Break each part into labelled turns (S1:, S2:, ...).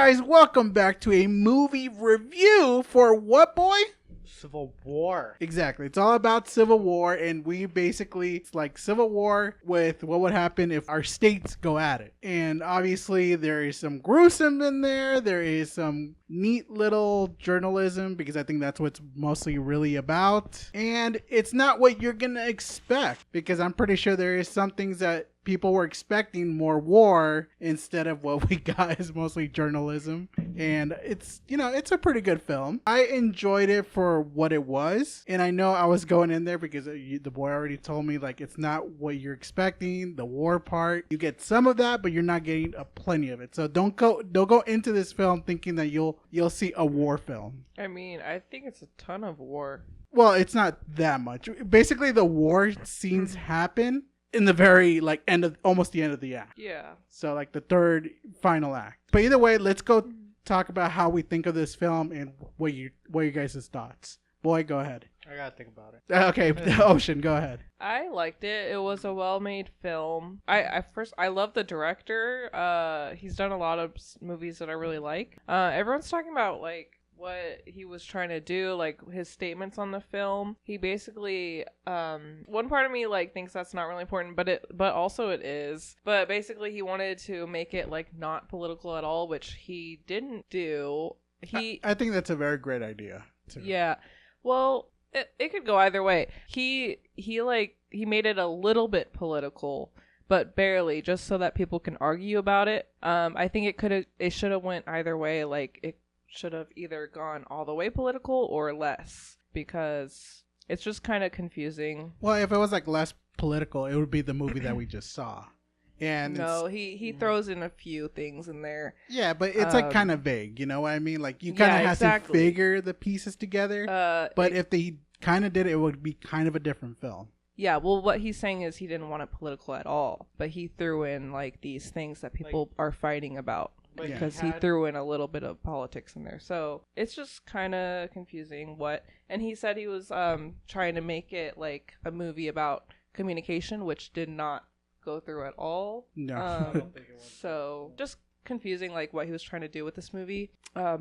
S1: guys, welcome back to a movie review for what, boy?
S2: Civil War.
S1: Exactly. It's all about Civil War, and it's like Civil War with what would happen if our states go at it. And obviously there is some gruesome in there. There is some neat little journalism, because I think that's what's mostly really about. And it's not what you're going to expect, because I'm pretty sure there is some things that people were expecting more war instead of what we got is mostly journalism. And it's a pretty good film. I enjoyed it for what it was. And I know I was going in there because the boy already told me, like, it's not what you're expecting, the war part. You get some of that, but you're not getting plenty of it. So don't go into this film thinking that you'll see a war film.
S3: I mean, I think it's a ton of war.
S1: Well, it's not that much. Basically, the war scenes happen in the very almost the end of the act.
S3: Yeah.
S1: So like the third final act. But either way, let's go talk about how we think of this film and what your guys' thoughts. Boy, go ahead.
S2: I gotta think about it.
S1: Okay, Ocean, go ahead.
S3: I liked it. It was a well-made film. I love the director. He's done a lot of movies that I really like. Everyone's talking about like what he was trying to do, like his statements on the film. He basically one part of me like thinks that's not really important, but also it is. But basically he wanted to make it like not political at all, which he didn't do.
S1: I think that's a very great idea too.
S3: Yeah. Well, it could go either way. He made it a little bit political, but barely, just so that people can argue about it. I think it should have went either way. Like it should have either gone all the way political or less, because it's just kind of confusing.
S1: Well, if it was like less political, it would be the movie that we just saw. And
S3: no, he throws in a few things in there.
S1: Yeah, but it's like kind of vague, you know what I mean? Like you kind of have to figure the pieces together. But if they kind of did it would be kind of a different film.
S3: Yeah, well, what he's saying is he didn't want it political at all, but he threw in like these things that people are fighting about. Because he threw in a little bit of politics in there. So it's just kind of confusing and he said he was trying to make it like a movie about communication, which did not go through at all.
S1: No.
S2: I don't think it was.
S3: So just confusing like what he was trying to do with this movie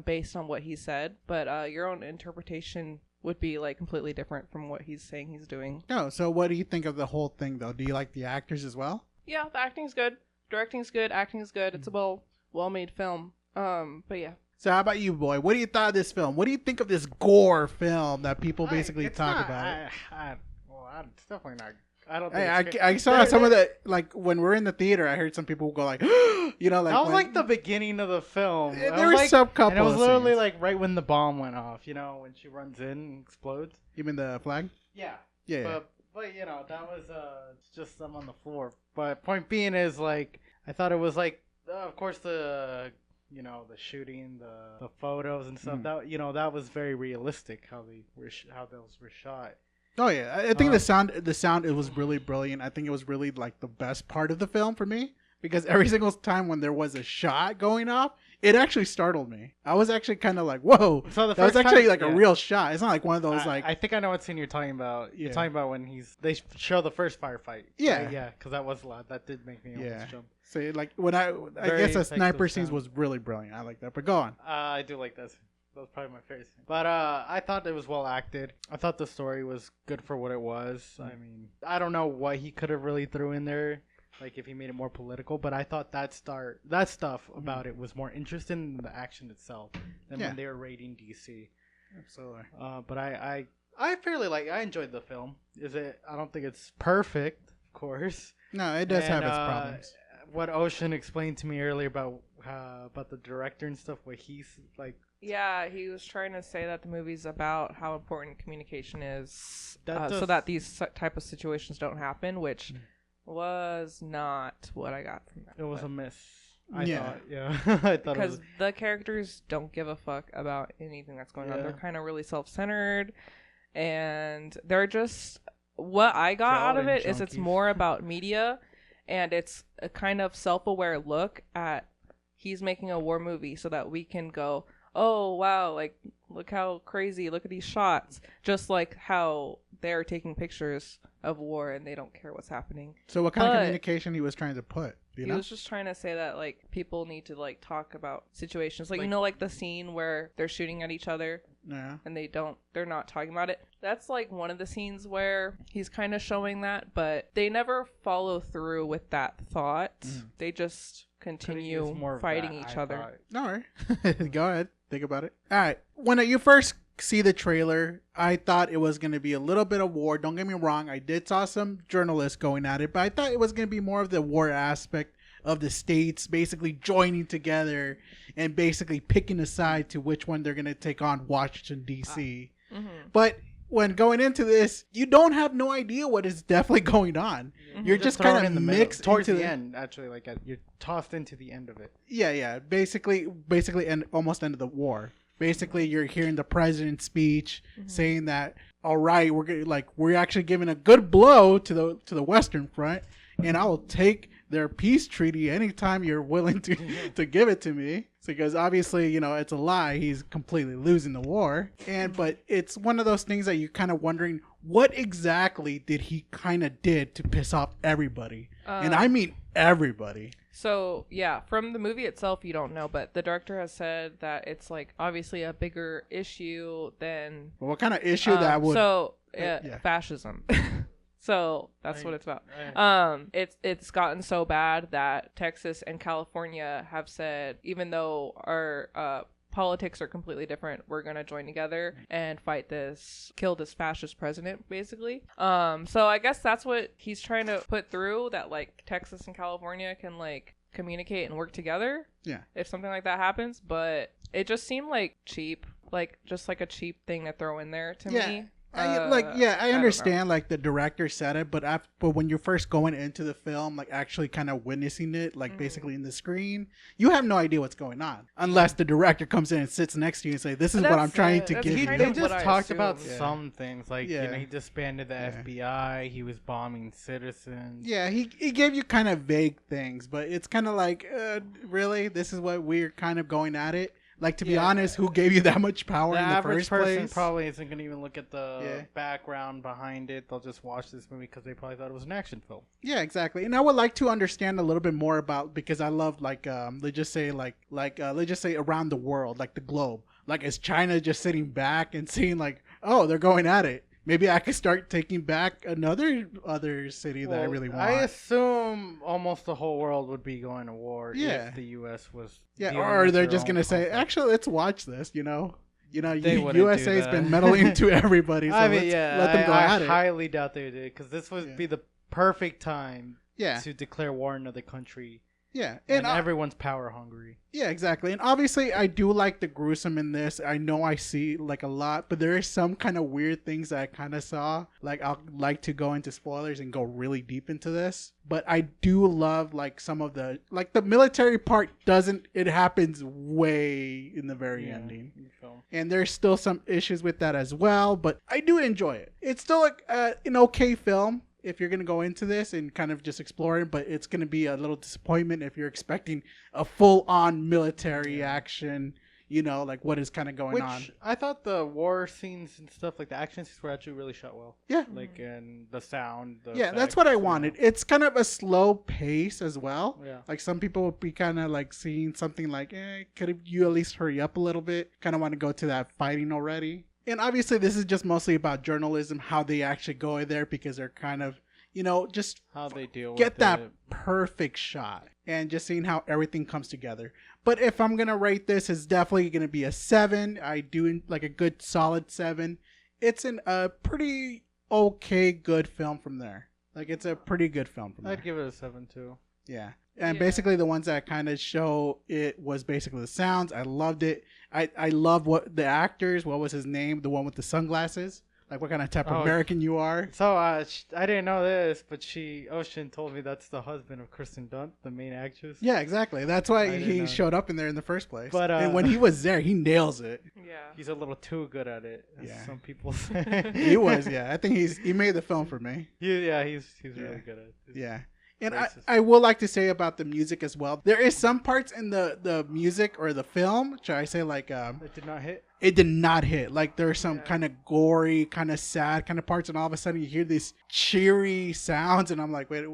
S3: based on what he said. But your own interpretation would be like completely different from what he's saying he's doing.
S1: No, so what do you think of the whole thing though? Do you like the actors as well?
S3: Yeah, the acting's good. Directing's good. Acting's good. It's a well-made film. But yeah.
S1: So how about you, boy? What do you thought of this film? What do you think of this gore film that people basically talk about?
S2: It's definitely not. I don't think
S1: I saw some of the, like, when we're in the theater, I heard some people go like, you know, like.
S2: That was like the beginning of the film.
S1: There were some couple.
S2: And it was literally like right when the bomb went off, you know, when she runs in and explodes.
S1: You mean the flag?
S2: Yeah.
S1: Yeah.
S2: But you know, that was just some on the floor. But point being is, like, I thought it was like, of course, the shooting, the photos and stuff. That that was very realistic how those were shot.
S1: Oh yeah, I think the sound it was really brilliant. I think it was really like the best part of the film for me, because every single time when there was a shot going off, it actually startled me. I was actually kind of like, whoa,
S2: so that
S1: was actually like a real shot. It's not like one of those like.
S2: I think I know what scene you're talking about. You're talking about when they show the first firefight.
S1: Yeah,
S2: right? Yeah, because that was loud. That did make me almost jump.
S1: So like when I guess the sniper scenes was really brilliant. I like that. But go on.
S2: I do like this. That was probably my favorite scene. But I thought it was well acted. I thought the story was good for what it was. I mean, I don't know what he could have really threw in there, like if he made it more political. But I thought that stuff about it was more interesting than the action itself than when they were raiding DC.
S1: Absolutely.
S2: But I I enjoyed the film. I don't think it's perfect, of course.
S1: No, it does have its problems.
S2: What Ocean explained to me earlier about the director and stuff, what he's like.
S3: Yeah, he was trying to say that the movie's about how important communication is, so that these type of situations don't happen, which was not what I got from that.
S2: It was a miss. I thought,
S3: I thought because the characters don't give a fuck about anything that's going on. They're kind of really self-centered, and they're just what I got out of it is it's more about media, and it's a kind of self-aware look at he's making a war movie so that we can go, oh wow, like look how crazy, look at these shots, just like how they're taking pictures of war and they don't care what's happening.
S1: So what kind of communication he was trying to put You
S3: He
S1: know?
S3: was just trying to say that like people need to like talk about situations, like,
S2: Like-
S3: you know, like the scene where they're shooting at each other
S1: Yeah.
S3: and they're not talking about it. That's like one of the scenes where he's kind of showing that, but they never follow through with that thought. They just
S2: Could've
S3: continue
S2: used more of
S3: fighting
S2: that,
S3: each
S2: I
S3: other.
S2: thought.
S1: All right. Go ahead. Think about it. All right. When you first see the trailer, I thought it was going to be a little bit of war. Don't get me wrong. I did saw some journalists going at it, but I thought it was going to be more of the war aspect of the states basically joining together and basically picking a side to which one they're going to take on Washington, D.C. But when going into this, you don't have no idea what is definitely going on. You're just
S2: thrown
S1: kind of
S2: in the middle,
S1: mixed
S2: towards
S1: into
S2: the end. Actually, like you're tossed into the end of it.
S1: Yeah. Basically, almost end of the war. Basically, you're hearing the president's speech saying that, all right, we're actually giving a good blow to the Western Front, and I will take their peace treaty anytime you're willing to give it to me. Because obviously, it's a lie. He's completely losing the war. But it's one of those things that you're kind of wondering, what exactly did he kind of did to piss off everybody? And I mean everybody.
S3: So, yeah, from the movie itself, you don't know, but the director has said that it's, like, obviously a bigger issue than...
S1: Well, what kind of issue that would...
S3: fascism. So, that's what it's about.
S2: Right.
S3: It's gotten so bad that Texas and California have said, even though our politics are completely different, we're gonna join together and kill this fascist president, basically. So I guess that's what he's trying to put through, that like Texas and California can like communicate and work together.
S1: Yeah.
S3: If something like that happens, but it just seemed like cheap, like just like a cheap thing to throw in there to me.
S1: I understand like the director said it, but when you're first going into the film, like actually kind of witnessing it, like basically in the screen, you have no idea what's going on unless the director comes in and sits next to you and say, "This is what I'm trying to give you."
S2: They just talked about
S3: assumed.
S2: some things, like
S1: Yeah.
S2: he disbanded the FBI. He was bombing citizens.
S1: Yeah, he gave you kind of vague things, but it's kind of like, really, this is what we're kind of going at it. Like, to be honest, who gave you that much power
S2: The
S1: in the
S2: average
S1: first
S2: person
S1: place?
S2: probably isn't going to even look at the background behind it. They'll just watch this movie because they probably thought it was an action film.
S1: Yeah, exactly. And I would like to understand a little bit more about, because I love like let's just say let's just say around the world, like the globe. Like, is China just sitting back and seeing like, oh, they're going at it? Maybe I could start taking back other city that I really want.
S2: I assume almost the whole world would be going to war
S1: Yeah.
S2: if the U.S. was.
S1: Yeah,
S2: dealing
S1: or
S2: with
S1: they're
S2: their
S1: just
S2: own
S1: gonna say,
S2: conflict.
S1: actually, let's watch this.
S2: They wouldn't
S1: USA's
S2: do
S1: been
S2: that.
S1: meddling to everybody, so
S2: I mean,
S1: let's
S2: yeah,
S1: let them go
S2: I
S1: at it.
S2: highly doubt they did, because this would be the perfect time
S1: Yeah,
S2: to declare war on another country.
S1: yeah,
S2: And everyone's power hungry.
S1: yeah, exactly. And obviously, I do like the gruesome in this. I know I see like a lot, but there is some kind of weird things that I kind of saw. Like, I'll like to go into spoilers and go really deep into this. But I do love like some of the military part it happens way in the very ending. And there's still some issues with that as well, but I do enjoy it. It's still an okay film if you're going to go into this and kind of just explore it, but it's going to be a little disappointment if you're expecting a full-on military action, like what is kind of going on.
S2: I thought the war scenes and stuff, like the action scenes, were actually really shot well.
S1: Yeah.
S2: Like, and the sound.
S1: Yeah, that's what I wanted. It's kind of a slow pace as well.
S2: Yeah.
S1: Like, some people would be kind of like seeing something like, could you at least hurry up a little bit? Kind of want to go to that fighting already. And obviously, this is just mostly about journalism, how they actually go there, because they're kind of, just
S2: how they deal with
S1: get that
S2: it.
S1: perfect shot and just seeing how everything comes together. But if I'm going to rate this, it's definitely going to be a 7. I do like a good solid 7. It's a pretty okay, good film from there. Like, it's a pretty good film from there.
S2: I'd give it a 7 too.
S1: Yeah. And basically the ones that kind of show it was basically the sounds. I loved it. I love what the actors, what was his name? The one with the sunglasses. Like, what kind of type of American you are.
S2: So, I didn't know this, but Ocean told me that's the husband of Kristen Dunst, the main actress.
S1: Yeah, exactly. That's why he
S2: know.
S1: showed up in there in the first place.
S2: But,
S1: and when he was there, he nails it.
S3: Yeah.
S2: He's a little too good at it, as
S1: Yeah.
S2: some people say.
S1: He was, yeah. I think he made the film for me.
S2: He's really good at it.
S1: Yeah. And
S2: Racist.
S1: I will like to say about the music as well. There is some parts in the music or the film, should I say, like
S2: It did not hit?
S1: it did not hit. Like, there's some kind of gory, kind of sad kind of parts, and all of a sudden you hear these cheery sounds, and I'm like, wait,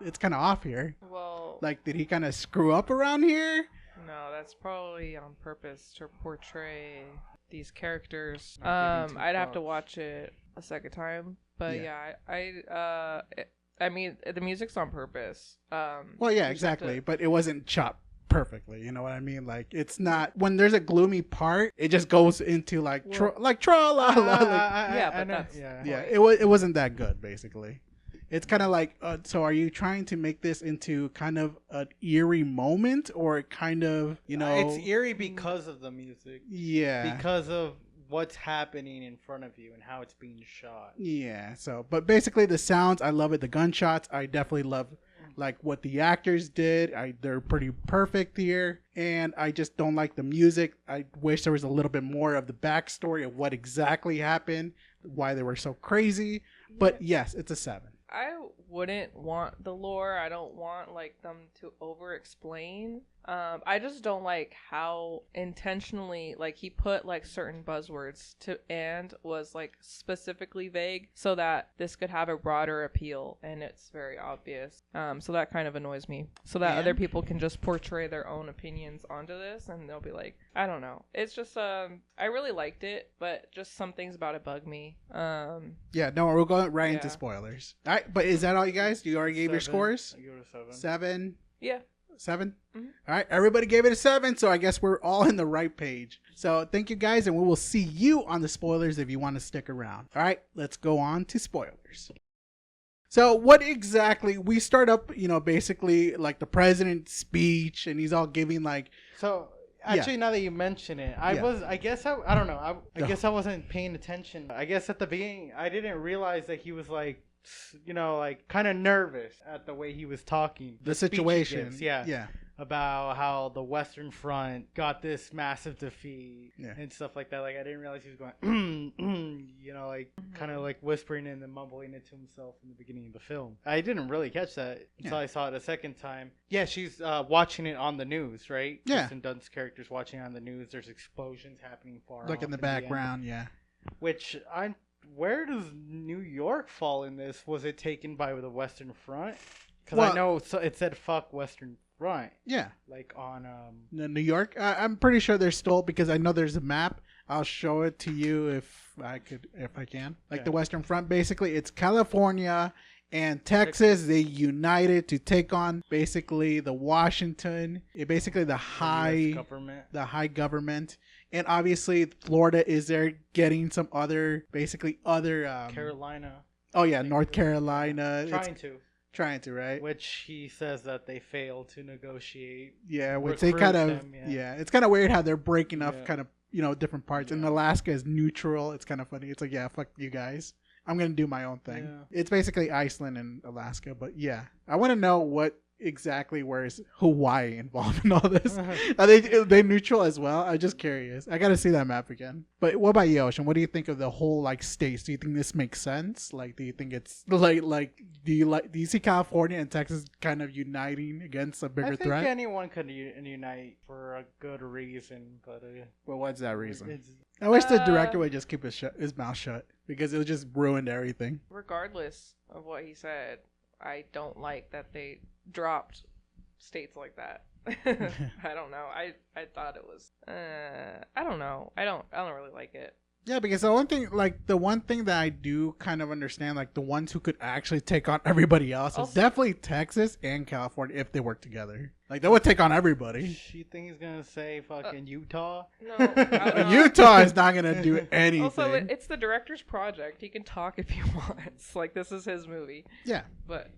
S1: it's kind of off here.
S3: Well,
S1: Like, did he kind of screw up around here?
S3: No, that's probably on purpose to portray these characters.
S2: Not giving two
S3: I'd have to
S2: fucks.
S3: watch it a second time, but
S1: Yeah.
S3: I mean, the music's on purpose.
S1: Well, yeah,
S3: you just have
S1: exactly.
S3: to-
S1: But it wasn't chopped perfectly. You know what I mean? Like, it's not when there's a gloomy part, it just goes into like tra la la. Like,
S3: Yeah, but
S2: know-
S3: that's-
S1: yeah, it wasn't that good basically. It's kind of like, so are you trying to make this into kind of an eerie moment, or kind of,
S2: it's eerie because of the music,
S1: yeah,
S2: because of what's happening in front of you and how it's being shot.
S1: yeah. So, but basically the sounds, I love it. The gunshots, I definitely love. Like what the actors did, they're pretty perfect here, and I just don't like the music. I wish there was a little bit more of the backstory of what exactly happened, why they were so crazy. But yes, it's a 7.
S3: I wouldn't want the lore. I don't want like them to over explain. I just don't like how intentionally like he put like certain buzzwords to and was like specifically vague so that this could have a broader appeal, and it's very obvious. So that kind of annoys me. So that other
S1: And-
S3: people can just portray their own opinions onto this, and they'll be like, I don't know. It's just I really liked it, but just some things about it bug me.
S1: Yeah, no, we're going right into
S3: Yeah.
S1: spoilers. All right, but is that all you guys? You already gave your
S2: 7.
S1: scores?
S2: I give it a 7.
S1: 7,
S3: Yeah.
S1: 7.
S3: Mhm.
S1: All right, everybody gave it a 7, so I guess we're all in the right page. So thank you guys, and we will see you on the spoilers if you want to stick around. All right, let's go on to spoilers. So what exactly, we start up, basically like the president's speech, and he's all giving like,
S2: So actually, now that you mention it, I don't know. I
S1: No.
S2: guess I wasn't paying attention. I guess at the beginning, I didn't realize that he was like, like kind of nervous at the way he was talking.
S1: the
S2: speech he
S1: situation.
S2: gives, yeah, about how the Western Front got this massive defeat
S1: Yeah.
S2: and stuff like that. Like I didn't realize he was going, like kind of like whispering and then mumbling it to himself in the beginning of the film. I didn't really catch that until
S1: Yeah.
S2: I saw it a second time. Yeah, she's watching it on the news, right?
S1: Yeah.
S2: Kristen Dunst's character's watching it on the news. There's explosions happening far
S1: Like
S2: off
S1: in the
S2: end.
S1: background, yeah.
S2: Which where does New York fall in this? Was it taken by the Western Front? Because
S1: Well-
S2: I know it said "fuck Western Front,"
S1: Yeah.
S2: like on
S1: New York. I'm pretty sure there's still, because I know there's a map. I'll show it to you if I can. Like
S2: Okay.
S1: the Western Front, basically, it's California and Texas. They united to take on basically the Washington, basically the
S2: US
S1: high government, and obviously Florida is there getting some other, basically other.
S2: Carolina.
S1: Oh yeah,
S2: I think
S1: North
S2: it was,
S1: Carolina. It's
S2: Trying
S1: trying to, right?
S2: which he says that they failed to negotiate.
S1: Yeah, which they
S2: recruit
S1: kind of,
S2: them, yeah.
S1: it's kind of weird how they're breaking up
S2: Yeah.
S1: kind of, different parts. And
S2: Yeah.
S1: Alaska is neutral. It's kind of funny. It's like, yeah, fuck you guys. I'm going to do my own thing.
S2: Yeah.
S1: It's basically Iceland and Alaska. But yeah, I want to know what exactly, where is Hawaii involved in all this? Are they neutral as well? I'm just curious. I got to see that map again. But what about you, Ocean? What do you think of the whole like states? Do you think this makes sense? Like, do you think it's like do you see California and Texas kind of uniting against a bigger
S2: I think
S1: threat?
S2: anyone could unite for a good reason, but
S1: Well, what's that reason?
S2: it's-
S1: I wish the director would just keep his mouth shut, because it just ruined everything.
S3: Regardless of what he said, I don't like that they dropped states like that. I don't know. I thought it was. I don't know. I don't really like it.
S1: Yeah, because the one thing that I do kind of understand, like the ones who could actually take on everybody else is
S3: Also-
S1: definitely Texas and California if they work together. Like they would take on everybody.
S2: She think he's gonna say fucking Utah.
S3: No, I don't know.
S1: Utah is not gonna do anything.
S3: Also, it's the director's project. He can talk if he wants. Like this is his movie.
S1: Yeah,
S3: But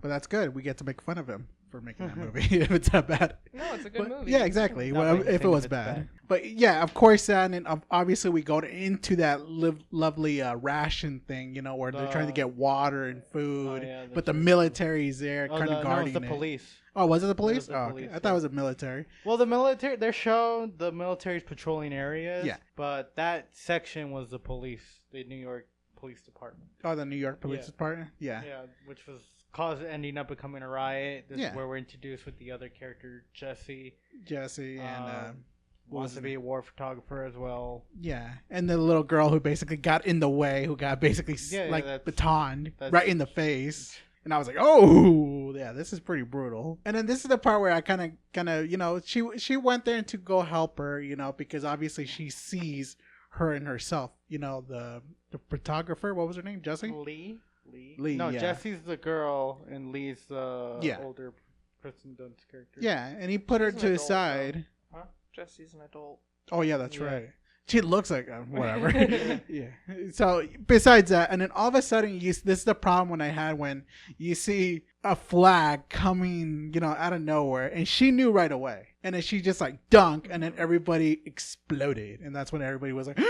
S1: but that's good. We get to make fun of him for making that movie if it's that bad.
S3: no, it's a good
S1: But-
S3: movie.
S1: Yeah, exactly.
S2: Not
S1: Well,
S2: making
S1: if it
S2: fun
S1: was
S2: if it's
S1: bad.
S2: bad.
S1: But yeah, of course, and obviously we go into that lovely ration thing, where they're trying to get water and food,
S2: yeah,
S1: but the
S2: true.
S1: military's there kind of
S2: No, it's
S1: guarding
S2: the
S1: it.
S2: police.
S1: Oh, was it the police?
S2: the
S1: Oh, okay.
S2: police,
S1: I thought it was the military.
S2: Well, the military, they're showing the military's patrolling areas.
S1: Yeah.
S2: But that section was the police, the New York Police Department.
S1: Oh, the New York Police
S2: Yeah.
S1: Department? Yeah.
S2: Yeah, which was ending up becoming a riot. This
S1: Yeah.
S2: is where we're introduced with the other character, Jesse.
S1: Jesse and, what
S2: Wants
S1: was
S2: to
S1: it?
S2: be a war photographer as well.
S1: yeah. And the little girl who basically got in the way, who got basically
S2: Yeah,
S1: like
S2: that's-
S1: batoned
S2: that's-
S1: right in the face. And I was like, oh, yeah, this is pretty brutal. And then this is the part where I kind of, she went there to go help her, because obviously she sees her and herself. The photographer, what was her name? Jessie?
S2: Lee. No,
S1: yeah.
S2: Jessie's the girl and Lee's the older Kristen Dunst's character.
S1: Yeah, and he put her to his side.
S2: Huh?
S3: Jesse's an adult.
S1: Oh, yeah, that's right. She looks like whatever. Yeah. So besides that, and then all of a sudden, this is the problem when I had when you see a flag coming, out of nowhere, and she knew right away, and then she just like dunk, and then everybody exploded, and that's when everybody was like,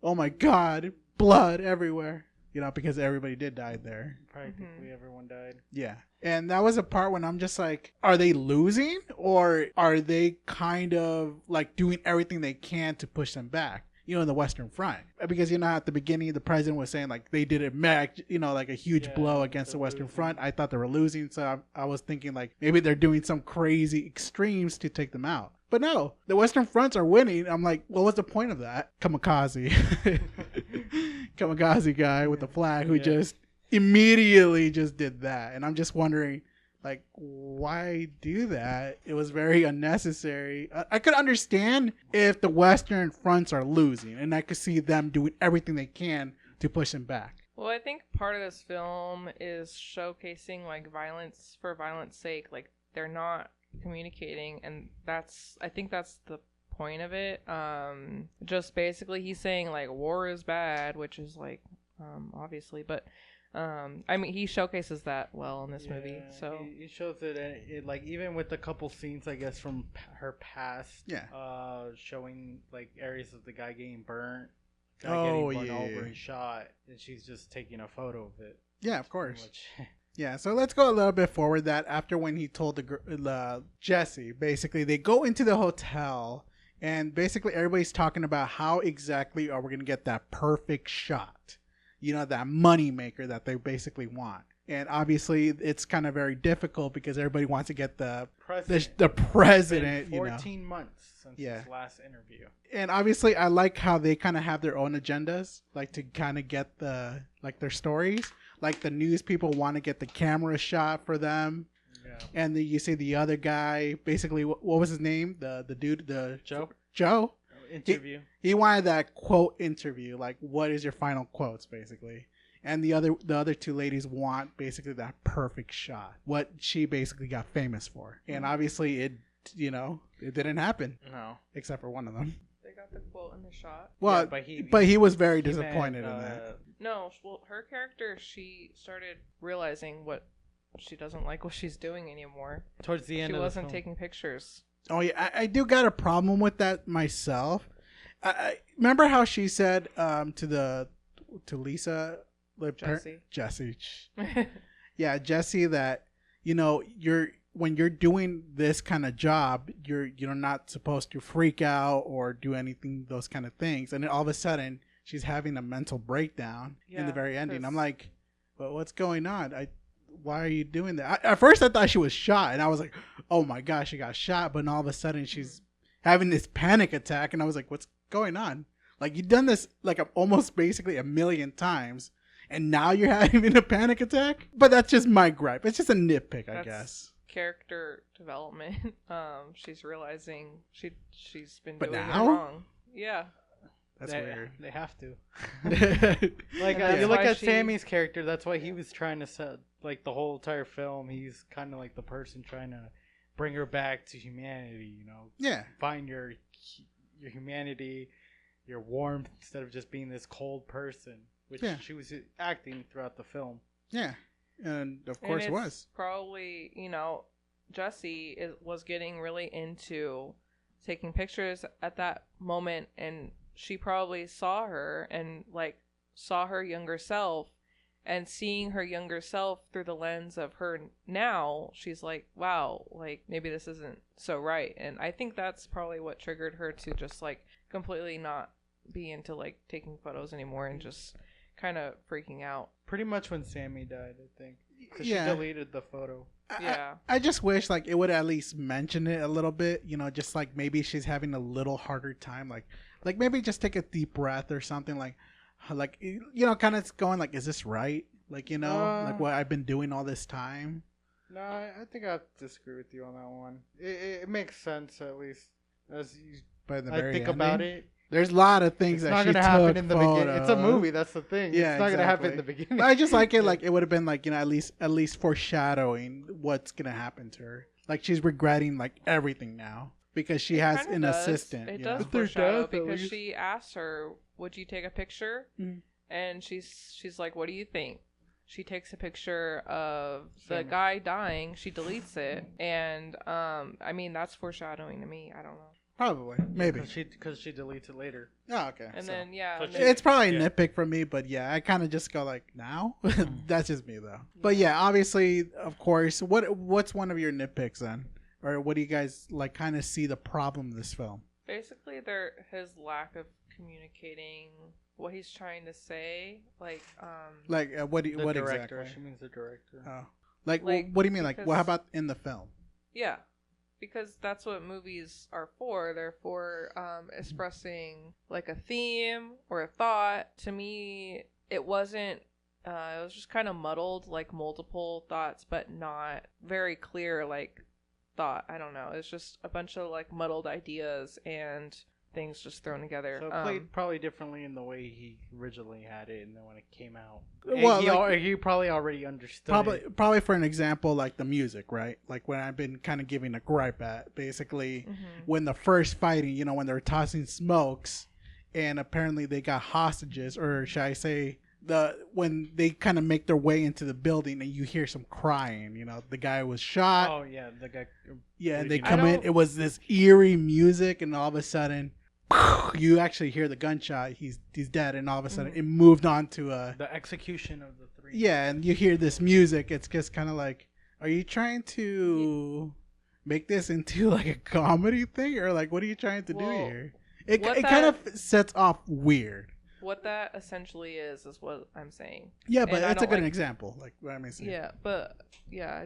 S1: "Oh my God, blood everywhere!" Because everybody did die there.
S2: Practically everyone died.
S1: Yeah. And that was a part when I'm just like, are they losing or are they kind of like doing everything they can to push them back, in the Western Front? Because, at the beginning, the president was saying like they did like a huge blow against the Western Front. I thought they were losing. So I was thinking like maybe they're doing some crazy extremes to take them out. But no, the Western Fronts are winning. I'm like, well, what's the point of that? Kamikaze. Kamikaze guy with the flag who just immediately just did that. And I'm just wondering, like, why do that? It was very unnecessary. I could understand if the Western Fronts are losing, and I could see them doing everything they can to push them back.
S3: Well, I think part of this film is showcasing like violence for violence sake. Like they're not communicating, and I think that's the point of it. Just basically he's saying like war is bad, which is like obviously, but I mean he showcases that well in this movie. So
S2: he shows it like even with a couple scenes I guess from her past, showing like areas of the guy getting burnt, getting run over and shot, and she's just taking a photo of it.
S1: Yeah, of course. Yeah, so let's go a little bit forward. That after when he told the Jessie, basically they go into the hotel, and basically everybody's talking about how exactly are we going to get that perfect shot, that money maker that they basically want. And obviously it's kind of very difficult because everybody wants to get the president.
S2: It's been 14 months since his last interview.
S1: And obviously I like how they kind of have their own agendas, like to kind of get their stories. Like the news people want to get the camera shot for them. Yeah. And then you see the other guy, basically, what was his name? The dude, Joe?
S2: Interview.
S1: He wanted that quote interview, like what is your final quotes, basically. And the other two ladies want basically that perfect shot, what she basically got famous for. And obviously it didn't happen.
S2: No.
S1: Except for one of them.
S3: They got the quote in the shot.
S1: Well, yeah, but he was very disappointed in that.
S3: No, well, her character, she started realizing what she doesn't like what she's doing anymore.
S2: Towards the end,
S3: she wasn't taking pictures.
S1: Oh yeah, I do got a problem with that myself. I remember how she said to Lisa, Jessie, yeah, Jessie, that when you're doing this kind of job, you're not supposed to freak out or do anything, those kind of things. And then all of a sudden she's having a mental breakdown in the very ending. I'm like, well, what's going on? Why are you doing that? At first I thought she was shot, and I was like, oh my gosh, she got shot. But then all of a sudden she's having this panic attack, and I was like, what's going on? Like, you've done this like almost basically 1,000,000 times, and now you're having a panic attack? But that's just my gripe. It's just a nitpick, I guess.
S3: Character development. She's realizing she's been doing
S1: it
S3: wrong. Yeah.
S1: That's weird.
S2: They have to. Like you look at Sammy's character. That's why he was trying to set like the whole entire film. He's kind of like the person trying to bring her back to humanity.
S1: Yeah.
S2: Find your humanity, your warmth, instead of just being this cold person, which she was acting throughout the film.
S1: Yeah. And of course it was.
S3: Probably, Jessie was getting really into taking pictures at that moment, and she probably saw her and saw her younger self, and seeing her younger self through the lens of her now, she's like, wow, like maybe this isn't so right. And I think that's probably what triggered her to just like completely not be into like taking photos anymore and just kind of freaking out.
S2: Pretty much when Sammy died, I think. Because she deleted the photo.
S1: I just wish like it would at least mention it a little bit, just like maybe she's having a little harder time, like maybe just take a deep breath or something, like kind of going like, is this right? Like, you know, like what I've been doing all this time.
S2: No, I think I disagree with you on that one. It makes sense, at least as you,
S1: By the
S2: I
S1: very
S2: think
S1: ending.
S2: about it.
S1: There's a lot of things
S2: It's
S1: that
S2: not
S1: she
S2: gonna happen
S1: took
S2: in the beginning. It's a
S1: photos.
S2: movie. That's the thing.
S1: Yeah,
S2: it's not gonna happen in the
S1: exactly.
S2: beginning.
S1: But I just like it. Like it would have been like, you know, at least foreshadowing what's gonna happen to her. Like she's regretting like everything now because she has
S3: Kinda
S1: an
S3: does.
S1: assistant.
S3: It
S1: you
S3: does
S1: know?
S3: foreshadow
S2: death, at
S3: because
S2: least.
S3: she asked her, "Would you take a picture?"
S1: Mm.
S3: And she's like, "What do you think?" She takes a picture of the
S2: Same.
S3: guy dying. She deletes it, and I mean that's foreshadowing to me. I don't know.
S1: Probably, maybe.
S2: Because she deletes it later.
S1: Oh, okay.
S3: And
S1: so.
S3: then yeah,
S2: So
S3: and
S2: she-
S3: then-
S1: It's probably a
S2: Yeah.
S1: nitpick for me, but yeah, I kind of just go like, now? That's just me though. But yeah, obviously, of course, what's one of your nitpicks then? Or what do you guys like kind of see the problem of this film?
S3: basically his lack of communicating what he's trying to say, like
S1: Like what
S2: The
S1: what
S2: director.
S1: exactly?
S2: She means the director.
S1: Oh. Like,
S3: Like,
S1: what do you mean? Like what
S3: because-
S1: about in the film?
S3: yeah, because that's what movies are for. They're for expressing like a theme or a thought. To me, it wasn't. It was just kind of muddled, like multiple thoughts, but not very clear. Like thought. I don't know. It's just a bunch of like muddled ideas and things just thrown together.
S2: So it played probably differently in the way he originally had it, and then when it came out,
S1: Well,
S2: he probably already understood.
S1: Probably for an example, like the music, right? Like when I've been kind of giving a gripe at, basically, when the first fighting, you know, when they're tossing smokes, and apparently they got hostages, or should I say, when they kind of make their way into the building and you hear some crying, you know, the guy was shot.
S2: Oh yeah, the guy.
S1: Yeah, and they
S2: bleeding
S1: come
S3: out.
S1: in. It was this eerie music, and all of a sudden, you actually hear the gunshot. He's dead, and all of a sudden, it moved on to a
S2: The execution of the three.
S1: yeah, and you hear this music. It's just kind of like, are you trying to make this into like a comedy thing, or like what are you trying to do
S3: Well,
S1: here? It
S3: what
S1: kind of sets off weird.
S3: What that essentially is what I'm saying.
S1: Yeah,
S3: And
S1: but
S3: I
S1: it's a
S3: don't
S1: good
S3: like-
S1: example. Like what I mean,
S3: Yeah, but yeah,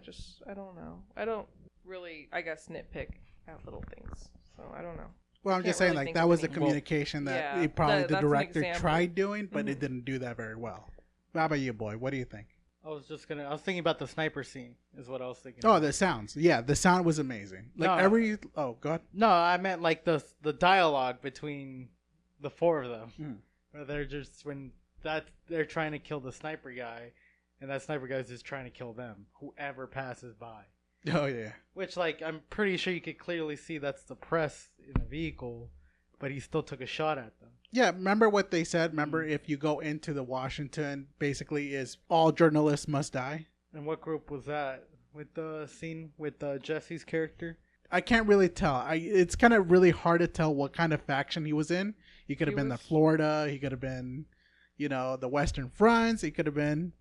S3: I don't know. I don't really, I guess, nitpick at little things. So I don't know.
S1: Well, I'm
S3: Can't
S1: just saying,
S3: really
S1: like
S3: think
S1: that
S3: of
S1: was the
S3: any.
S1: communication that
S3: Yeah,
S1: it probably the
S3: that's an
S1: director
S3: example.
S1: tried doing, but it
S3: Mhm.
S1: didn't do that very well. How about you, boy? What do you think?
S2: I was thinking about the sniper scene. Is what I was thinking.
S1: Oh, the sounds. Yeah, the sound was amazing. Like
S2: No.
S1: Oh, go ahead.
S2: No, I meant like the dialogue between the four of them.
S1: Hmm.
S2: Where they're just they're trying to kill the sniper guy, and that sniper guy's just trying to kill them. Whoever passes by.
S1: Oh yeah.
S2: Which, like, I'm pretty sure you could clearly see that's the press in the vehicle, but he still took a shot at them.
S1: Yeah, remember what they said? Remember, if you go into the Washington, basically is all journalists must die.
S2: And what group was that? With the scene with Jesse's character?
S1: I can't really tell. It's kind of really hard to tell what kind of faction he was in. He could have
S3: He
S1: been
S3: was-
S1: the Florida. He could have been, you know, the Western Fronts. He could have been,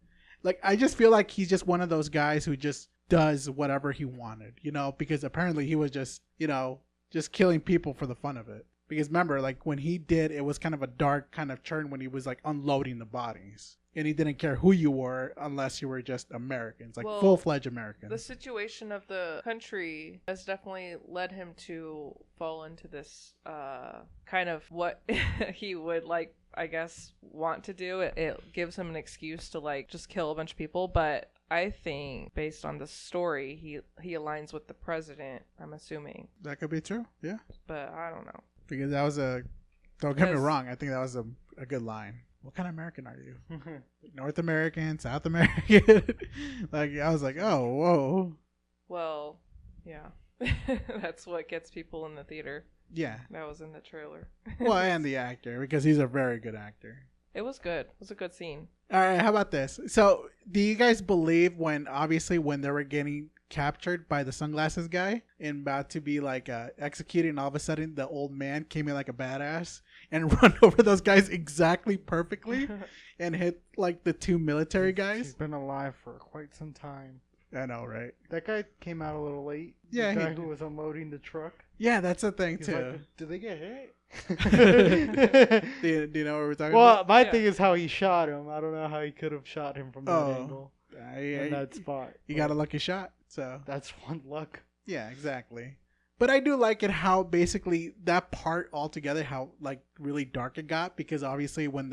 S1: like, I just feel like he's just one of those guys who just does whatever he wanted, you know, because apparently he was just, you know, just killing people for the fun of it. Because remember, like when he did, it was kind of a dark kind of turn when he was like unloading the bodies. And he didn't care who you were unless you were just Americans, like
S3: Well,
S1: full-fledged Americans.
S3: The situation of the country has definitely led him to fall into this kind of what he would like, I guess, want to do. It gives him an excuse to like just kill a bunch of people, but I think based on the story, he aligns with the president, I'm assuming,
S1: That could be true, yeah.
S3: but I don't know.
S1: Because that was don't get me
S3: Because-
S1: wrong, I think that was a good line. What kind of American are you? North American, South American? Like, I was like, oh, whoa.
S3: Well, yeah. That's what gets people in the theater.
S1: Yeah.
S3: That was in the trailer.
S1: Well, and the actor, because he's a very good actor.
S3: It was good. It was a good scene.
S1: All right, how about this? So, do you guys believe when they were getting captured by the sunglasses guy and about to be like executed, and all of a sudden the old man came in like a badass and run over those guys exactly perfectly and hit like the two military
S2: He's
S1: guys?
S2: been alive for quite some time.
S1: I know, right?
S2: That guy came out a little late.
S1: Yeah,
S2: the
S1: he
S2: guy who
S1: did.
S2: was unloading the truck.
S1: Yeah, that's the thing
S2: He's
S1: too.
S2: like, did they get hit?
S1: Do you know what we're talking
S2: Well,
S1: about?
S2: my
S3: Yeah.
S2: thing is how he shot him. I don't know how he could have shot him from that
S1: Oh.
S2: angle in that spot.
S1: You got a lucky shot, so
S2: That's one luck.
S1: yeah, exactly. But I do like it how basically that part altogether, how like really dark it got, because obviously when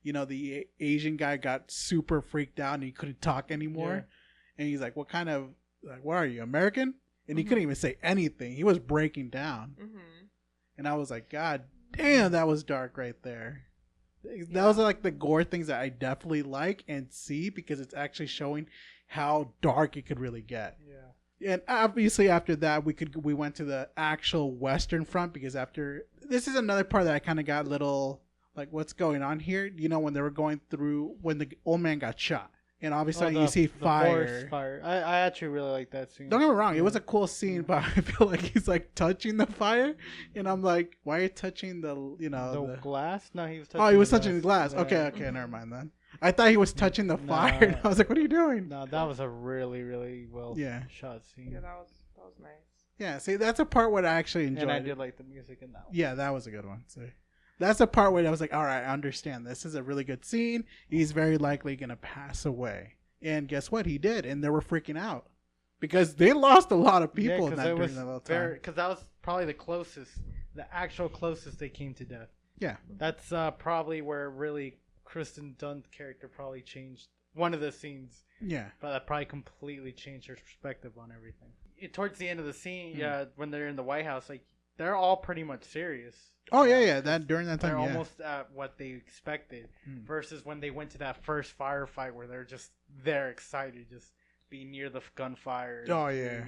S1: the Asian guy got super freaked out and he couldn't talk anymore.
S2: Yeah.
S1: And he's like, what are you, American? And he couldn't even say anything. He was breaking down.
S3: Mm-hmm.
S1: And I was like, God damn, that was dark right there. Those are like the gore things that I definitely like and see because it's actually showing how dark it could really get.
S2: Yeah.
S1: And obviously after that we went to the actual Western front because after this is another part that I kind of got a little like what's going on here. When they were going through when the old man got shot. And obviously you see
S2: forest fire. I actually really like that scene.
S1: Don't get me wrong, it was a cool scene, but I feel like he's like touching the fire, and I'm like, why are you touching the
S2: the glass? No, he was touching.
S1: Oh, he was touching the glass.
S2: Yeah.
S1: Okay, never mind then. I thought he was touching the fire, and I was like, what are you doing?
S2: No, that was a really, really well shot scene.
S3: Yeah, that was nice.
S1: Yeah, see, that's a part where I actually enjoyed.
S2: And I did like the music in that one.
S1: Yeah, that was a good one. So that's the part where I was like, all right, I understand. This is a really good scene. He's very likely gonna pass away. And guess what? He did, and they were freaking out because they lost a lot of people in that during that little time.
S2: Because that was probably the actual closest they came to death.
S1: Yeah,
S2: that's probably where really Kristen Dunst's character probably changed one of the scenes.
S1: Yeah,
S2: but that probably completely changed her perspective on everything. Towards the end of the scene, when they're in the White House, like they're all pretty much serious.
S1: Oh yeah. That during that time,
S2: they're almost at what they expected. Versus when they went to that first firefight where they're excited, just be near the gunfire.
S1: Oh yeah.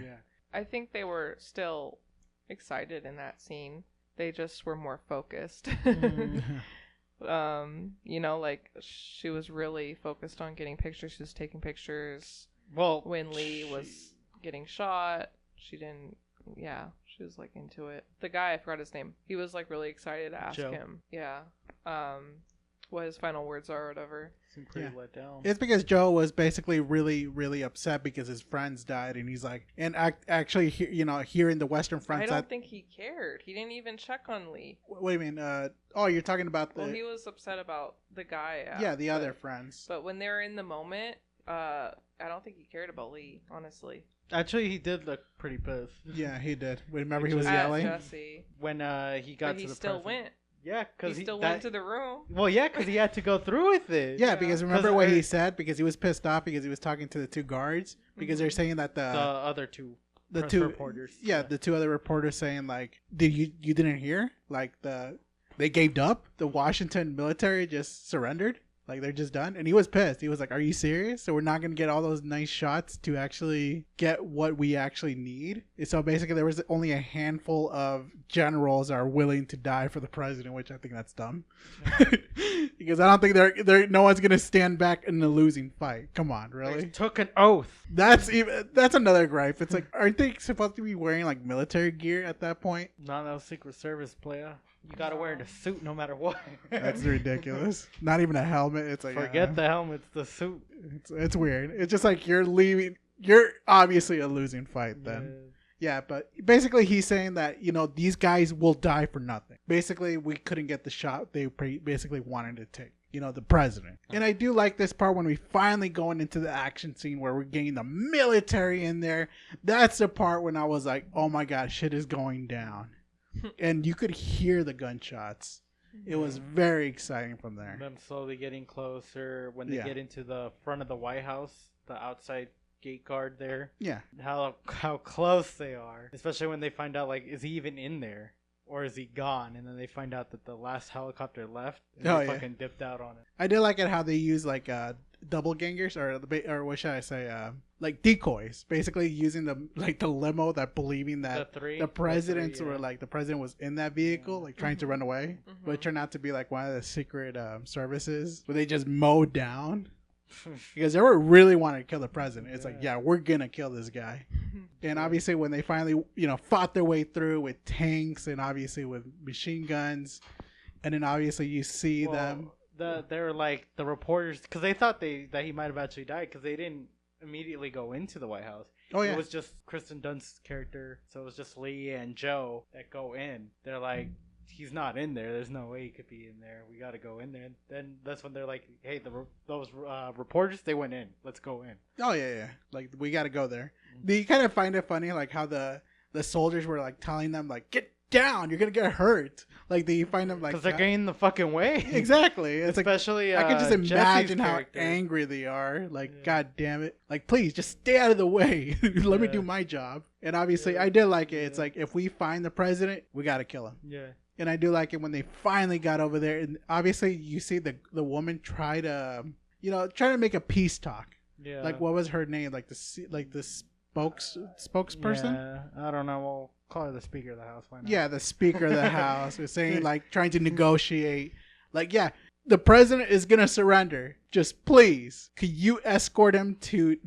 S3: I think they were still excited in that scene. They just were more focused. Like she was really focused on getting pictures. She was taking pictures.
S2: Well,
S3: when Lee was getting shot, she didn't. Yeah, she was like into it. The guy, I forgot his name. He was like really excited to ask him. Yeah. What his final words are or whatever.
S2: Seemed pretty let down.
S1: It's because Joe was basically really, really upset because his friends died, and he's like, and actually, here in the Western Front,
S3: I don't think he cared. He didn't even check on Lee.
S1: What do you mean? You're talking about the?
S3: Well, he was upset about the guy.
S1: The other friends.
S3: But when they're in the moment, I don't think he cared about Lee. Honestly.
S2: Actually, he did look pretty pissed.
S1: Yeah, he did. Remember, he was yelling
S3: Jesse.
S2: When he got to the.
S3: He still went.
S2: Yeah, because
S3: he still went to the room.
S2: Well, yeah, because he had to go through with it.
S1: Yeah, because remember what he said? Because he was pissed off because he was talking to the two guards because they're saying that the
S2: other two reporters.
S1: Yeah, the two other reporters saying like, you didn't hear? Like they gave up. The Washington military just surrendered. Like they're just done. And he was pissed. He was like, are you serious? So we're not going to get all those nice shots to actually get what we actually need. So basically there was only a handful of generals that are willing to die for the president, which I think that's dumb. Because I don't think no one's going to stand back in a losing fight. Come on, really?
S2: They took an oath.
S1: That's another gripe. It's like, aren't they supposed to be wearing like military gear at that point?
S2: No, that was Secret Service, player. You gotta wear the suit no matter what.
S1: That's ridiculous. Not even a helmet. It's like
S2: forget the helmet, it's the suit.
S1: It's weird. It's just like you're leaving. You're obviously a losing fight then. Yeah, but basically he's saying that these guys will die for nothing. Basically, we couldn't get the shot they basically wanted to take. The president. And I do like this part when we finally going into the action scene where we're getting the military in there. That's the part when I was like, oh my god, shit is going down. And you could hear the gunshots. It was very exciting from there.
S2: Them slowly getting closer when they get into the front of the White House, the outside gate guard there.
S1: Yeah.
S2: How close they are. Especially when they find out, like, is he even in there? Or is he gone? And then they find out that the last helicopter left. And they fucking dipped out on it. I
S1: did like it how they use, like, double gangers or what should I say, like decoys, basically using the limo that believing that the president was in that vehicle, like trying to run away, but it turned out to be like one of the secret services where they just mowed down because they were really wanting to kill the president. It's like, yeah, we're gonna kill this guy. And obviously when they finally fought their way through with tanks and obviously with machine guns, and then obviously you see them.
S2: They were like the reporters because they thought that he might have actually died because they didn't immediately go into the White House. Oh yeah, it was just Kristen Dunst's character, so it was just Lee and Joe that go in. They're like, he's not in there. There's no way he could be in there. We got to go in there. And then that's when they're like, hey, those reporters, they went in. Let's go in.
S1: Oh yeah. Like we got to go there. Do you kind of find it funny, like how the soldiers were like telling them like get down. You're gonna get hurt. Like they find him like
S2: because they're getting in the fucking way.
S1: Exactly. It's like
S2: Especially,
S1: I can just
S2: Jesse's
S1: imagine how
S2: character.
S1: angry they are. Like,
S2: Yeah.
S1: God damn it! Like, please just stay out of the way. Let me
S2: Yeah.
S1: do my job. And obviously,
S2: Yeah.
S1: I did like it. It's
S2: Yeah.
S1: like if we find the president, we gotta kill him.
S2: Yeah.
S1: And I do like it when they finally got over there. And obviously, you see the woman try to, try to make a peace talk.
S2: Yeah.
S1: Like, what was her name? Like the spokesperson.
S2: Yeah. I don't know. We'll call her the Speaker of the House. Why not?
S1: Yeah, the Speaker of the House was saying, like, trying to negotiate. Like, yeah, the president is going to surrender. Just please, could you escort him to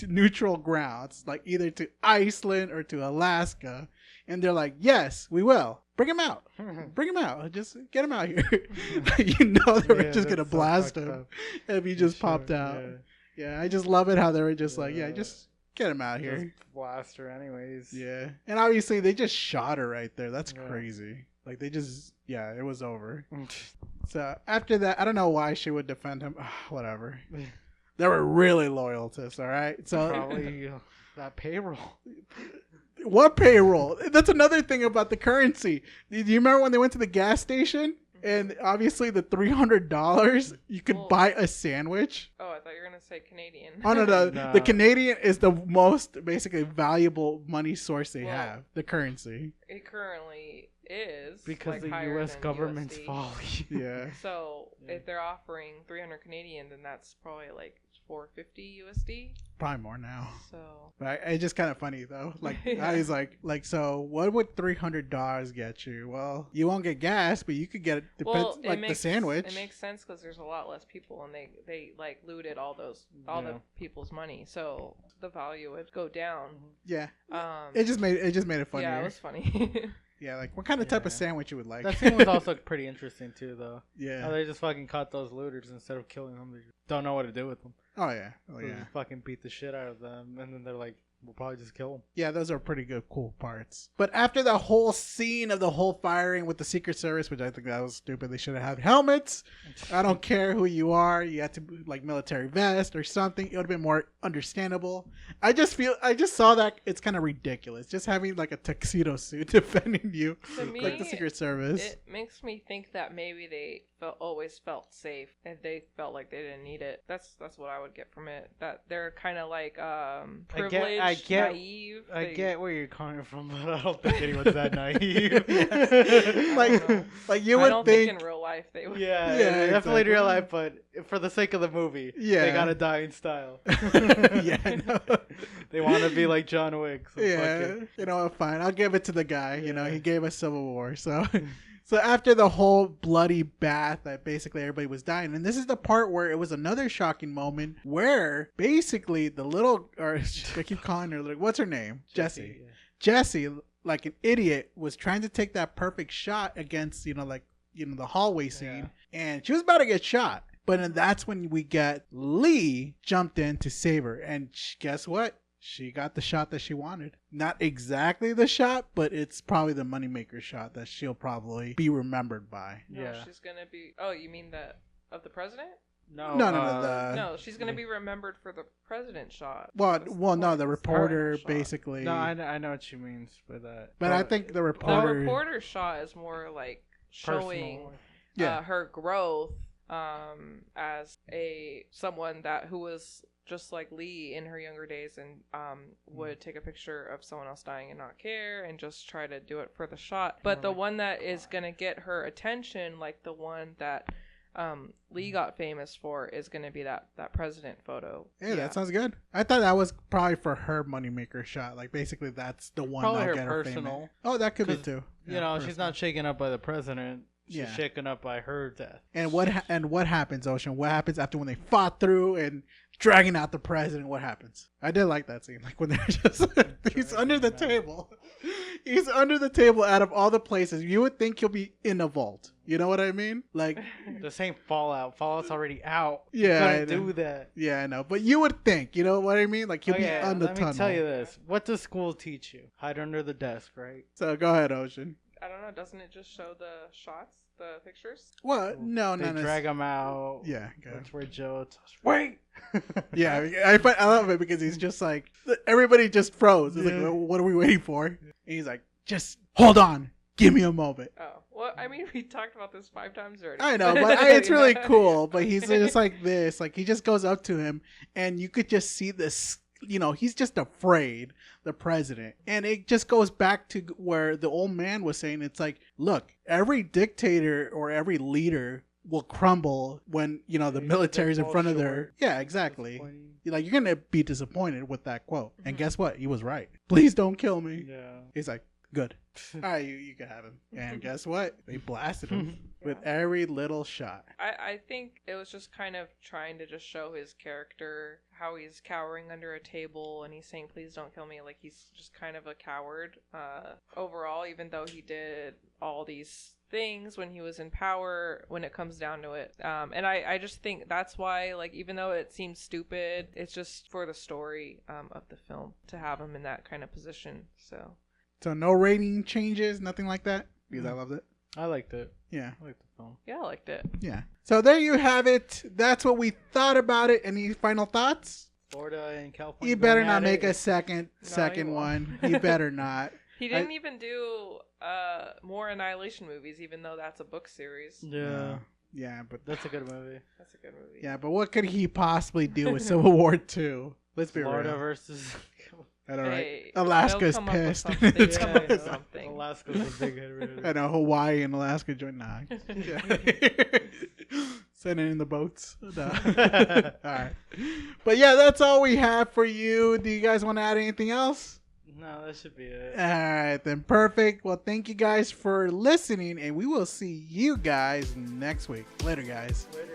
S1: neutral grounds, like either to Iceland or to Alaska? And they're like, yes, we will. Bring him out. Bring him out. Just get him out here. You know they were
S2: Yeah,
S1: just going to
S2: that's so
S1: blast
S2: fucked
S1: him
S2: up.
S1: if he just
S2: Sure,
S1: popped out.
S2: Yeah.
S1: Yeah, I just love it how they were just like, yeah,
S2: Yeah.
S1: just get him out here.
S2: Just blast her anyways.
S1: Yeah. And obviously they just shot her right there. That's
S2: Yeah.
S1: crazy. Like they just, yeah, it was over. So after that, I don't know why she would defend him. Whatever. They were really loyal to us, all right? So
S2: Probably that payroll.
S1: what payroll? That's another thing about the currency. Do you remember when they went to the gas station? And obviously the $300, you could
S3: Well-
S1: buy a sandwich.
S3: Oh, I thought you were gonna say Canadian.
S1: Oh no,
S2: Nah.
S1: the Canadian is the most basically valuable money source they
S3: Well-
S1: have. The currency.
S3: It currently is
S2: Because
S3: like,
S2: the
S3: higher
S2: U.S.
S3: than
S2: government's
S3: USD.
S2: folly.
S1: Yeah.
S3: So
S2: Yeah.
S3: if they're offering 300 Canadian, then that's probably like 450 USD.
S1: Probably more now.
S3: So
S1: But it's just kind of funny though. Like
S3: Yeah.
S1: I was like, so what would $300 get you? Well, you won't get gas, but you could get
S3: well,
S1: the sandwich.
S3: It makes sense because there's a lot less people, and they like looted all
S2: Yeah.
S3: the people's money, so the value would go down.
S1: Yeah,
S3: Um,
S1: it just made it funnier.
S3: yeah, it was funny.
S1: Yeah, like what kind of type of
S2: Yeah.
S1: sandwich you would like?
S2: That scene was also pretty interesting too, though.
S1: Yeah.
S2: How they just fucking caught those looters instead of killing them. They just don't know what to do with them.
S1: Oh yeah. Oh
S2: So they
S1: yeah.
S2: just fucking beat the shit out of them, and then they're like, "We'll probably just kill them."
S1: Yeah, those are pretty good, cool parts. But after the whole scene of the whole firing with the Secret Service, which I think that was stupid, they should have had helmets. I don't care who you are. You had to like military vest or something. It would have been more understandable. I just saw that it's kind of ridiculous. Just having like a tuxedo suit defending you,
S3: To me,
S1: like the Secret Service.
S3: it makes me think that maybe they always felt safe and they felt like they didn't need it. That's what I would get from it. That they're kind of like privileged,
S2: I get-
S3: naive.
S2: I
S3: They-
S2: get where you're coming from, but I don't think anyone's that naive.
S1: like,
S3: know.
S1: like you
S3: I
S1: would
S3: don't
S1: think.
S3: in real life they would.
S2: Yeah,
S1: Yeah,
S2: definitely in real
S1: exactly.
S2: life, but for the sake of the movie,
S1: Yeah.
S2: they gotta die in style.
S1: Yeah, I know.
S2: They want to be like John Wick. So fuck
S1: Yeah,
S2: it.
S1: you know what? Fine, I'll give it to the guy. You know,
S2: Yeah.
S1: he gave us Civil War. So, so after the whole bloody bath, that basically everybody was dying, and this is the part where it was another shocking moment where basically the little, or I keep calling her like, what's her name? Jessie.
S2: Yeah.
S1: Jessie, like an idiot, was trying to take that perfect shot against the hallway scene, and she was about to get shot. But then that's when we get Lee jumped in to save her, and guess what? She got the shot that she wanted. Not exactly the shot, but it's probably the moneymaker shot that she'll probably be remembered by.
S3: No,
S2: Yeah.
S3: she's gonna be. Oh, you mean that of the president?
S2: No,
S1: No, the
S3: No, she's gonna be remembered for the president shot.
S1: well,
S3: That's the
S1: well, no,
S3: point,
S1: the
S3: it's
S1: reporter
S3: president shot.
S1: basically.
S2: No, I know what she means by that.
S1: but I think the
S3: The
S1: reporter.
S3: reporter shot is more like showing
S2: personal.
S1: Yeah.
S3: her growth as someone who was just like Lee in her younger days and would take a picture of someone else dying and not care and just try to do it for the shot. But the one that is gonna get her attention, like the one that Lee got famous for, is gonna be that president photo.
S1: Yeah, that sounds good. I thought that was probably for her moneymaker shot. Like basically, that's the one
S2: Probably
S1: that'll
S2: her
S1: get her
S2: personal.
S1: famous. Oh, that could be
S2: 'Cause,
S1: too.
S2: You
S1: Yeah,
S2: know, she's
S1: personal.
S2: not shaken up by the president. She's
S1: Yeah.
S2: shaken up by her death.
S1: And what happens, Ocean? What happens after when they fought through and dragging out the president? What happens? I did like that scene. Like when they're just he's under the
S2: Dragging him
S1: table. He's under the table. Out of all the places, you would think he'll be in a vault. You know what I mean? Like,
S2: This ain't Fallout. Fallout's already out.
S1: Yeah,
S2: You
S1: I
S2: couldn't
S1: know.
S2: do that.
S1: yeah, I know. But you would think. You know what I mean? Like he'll be on the
S2: let
S1: tunnel.
S2: me tell you this. What does school teach you? Hide under the desk, right?
S1: So go ahead, Ocean.
S3: I don't know. Doesn't it just show the shots, the pictures?
S1: Well, no,
S2: They
S1: no,
S2: drag him out.
S1: Yeah, go.
S2: That's where Joe tells, wait!
S1: Yeah, I love it because he's just like everybody just froze. It's
S2: Yeah.
S1: like, well, what are we waiting for? And he's like, just hold on, Give me a moment.
S3: Oh, well, I mean, we talked about this 5 times already.
S1: I know, but it's really cool. But he's just like this. Like, he just goes up to him, and you could just see this. He's just afraid, the president. And it just goes back to where the old man was saying, it's like, look, every dictator or every leader will crumble when, the military's in front of their... Yeah, exactly. Like, you're going to be disappointed with that quote. And guess what? He was right. Please don't kill me.
S2: Yeah.
S1: He's like, good. All right, you can have him. And guess what? They blasted him with every little shot.
S3: I think it was just kind of trying to just show his character, how he's cowering under a table and he's saying, please don't kill me. Like, he's just kind of a coward overall, even though he did all these things when he was in power, when it comes down to it. And I just think that's why, like, even though it seems stupid, it's just for the story of the film to have him in that kind of position. So
S1: no rating changes, nothing like that? Because I loved it.
S2: I liked it.
S1: Yeah.
S2: I liked the film.
S3: Yeah, I liked it.
S1: Yeah. So there you have it. That's what we thought about it. Any final thoughts?
S2: Florida and California.
S1: You better not make
S2: it.
S1: a second
S3: he won't.
S1: one. You better not.
S3: He didn't even do more Annihilation movies, even though that's a book series.
S2: Yeah.
S1: Yeah, but
S2: That's a good movie.
S3: That's a good movie.
S1: yeah, but what could he possibly do with Civil War 2? Let's be
S2: Florida
S1: real.
S2: versus.
S1: I know, right?
S3: Hey,
S1: Alaska's
S3: they'll come up with
S1: pissed.
S3: something.
S1: It's
S3: They'll come up with
S1: always-
S3: something.
S2: Alaska's a big hit.
S1: I know, Hawaii and Alaska join. Nah. Send it in the boats. No. All right. But yeah, that's all we have for you. Do you guys want to add anything else?
S2: No, that should be it.
S1: All right, then perfect. Well, thank you guys for listening, and we will see you guys next week. Later, guys.
S2: Later.